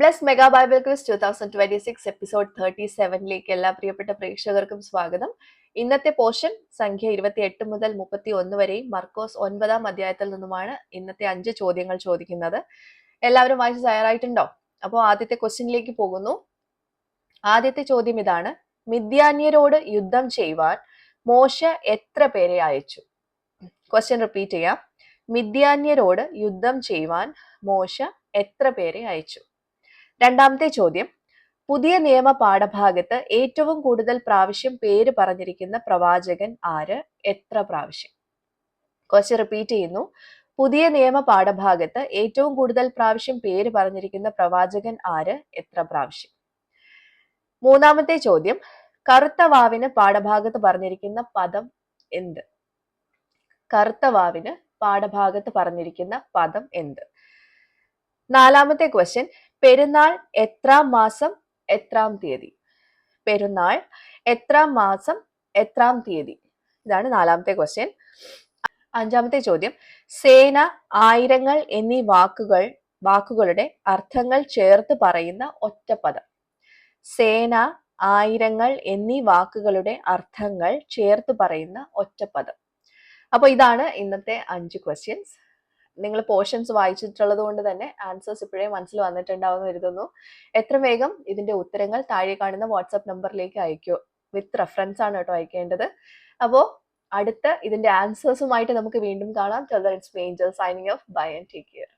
Bless mega bible quiz 2026 episode 37ലേക്ക് എല്ലാ പ്രിയപ്പെട്ട പ്രേക്ഷകർക്കും സ്വാഗതം. ഇന്നത്തെ പോർഷൻ സംഖ്യ 28 മുതൽ 31 വരെയും മർക്കോസ് 9-ാം അധ്യായത്തിൽ നിന്നുമാണ് ഇന്നത്തെ 5 ചോദ്യങ്ങൾ ചോദിക്കുന്നത്. എല്ലാവരും വായിച്ച് തയ്യാറായിട്ടുണ്ടോ? അപ്പോൾ ആദ്യത്തെ ക്വസ്റ്റ്യനിലേക്ക് പോകുന്നു. ആദ്യത്തെ ചോദ്യം ഇതാണ്: മിദ്യാന്യരോട് യുദ്ധം ചെയ്യുവാൻ മോശ എത്ര പേരെ അയച്ചു? ക്വസ്റ്റ്യൻ റിപ്പീറ്റ് ചെയ്യാം. മിദ്യാന്യരോട് യുദ്ധം ചെയ്യുവാൻ മോശ എത്ര പേരെ അയച്ചു? രണ്ടാമത്തെ ചോദ്യം: പുതിയ നിയമ പാഠഭാഗത്ത് ഏറ്റവും കൂടുതൽ പ്രാവശ്യം പേര് പറഞ്ഞിരിക്കുന്ന പ്രവാചകൻ ആര്? എത്ര പ്രാവശ്യം? ക്വസ്റ്റ്യൻ റിപ്പീറ്റ് ചെയ്യുന്നു. പുതിയ നിയമ പാഠഭാഗത്ത് ഏറ്റവും കൂടുതൽ പ്രാവശ്യം പേര് പറഞ്ഞിരിക്കുന്ന പ്രവാചകൻ ആര്? എത്ര പ്രാവശ്യം? മൂന്നാമത്തെ ചോദ്യം: കറുത്ത വാവിന് പാഠഭാഗത്ത് പറഞ്ഞിരിക്കുന്ന പദം എന്ത്? കറുത്ത വാവിന് പാഠഭാഗത്ത് പറഞ്ഞിരിക്കുന്ന പദം എന്ത്? നാലാമത്തെ ക്വസ്റ്റ്യൻ: പെരുന്നാൾ എത്രാം മാസം എത്രാം തീയതി? പെരുന്നാൾ എത്രാം മാസം എത്രാം തീയതി? ഇതാണ് നാലാമത്തെ ക്വസ്റ്റ്യൻ. അഞ്ചാമത്തെ ചോദ്യം: സേന, ആയിരങ്ങൾ എന്നീ വാക്കുകളുടെ അർത്ഥങ്ങൾ ചേർത്ത് പറയുന്ന ഒറ്റപ്പദം. സേന, ആയിരങ്ങൾ എന്നീ വാക്കുകളുടെ അർത്ഥങ്ങൾ ചേർത്ത് പറയുന്ന ഒറ്റപ്പദം. അപ്പോൾ ഇതാണ് ഇന്നത്തെ 5 ക്വസ്റ്റ്യൻസ്. നിങ്ങൾ പോർഷൻസ് വായിച്ചിട്ടുള്ളത് കൊണ്ട് തന്നെ ആൻസേഴ്സ് ഇപ്പോഴേ മനസ്സിൽ വന്നിട്ടുണ്ടാവുമെന്ന് കരുതുന്നു. എത്ര വേഗം ഇതിന്റെ ഉത്തരങ്ങൾ താഴെ കാണുന്ന വാട്സ്ആപ്പ് നമ്പറിലേക്ക് അയക്കൂ. വിത്ത് റെഫറൻസ് ആണ് കേട്ടോ അയക്കേണ്ടത്. അപ്പോൾ അടുത്ത ഇതിന്റെ ആൻസേഴ്സുമായിട്ട് നമുക്ക് വീണ്ടും കാണാം. Till then, it's me, Angel, signing off. Bye and take care.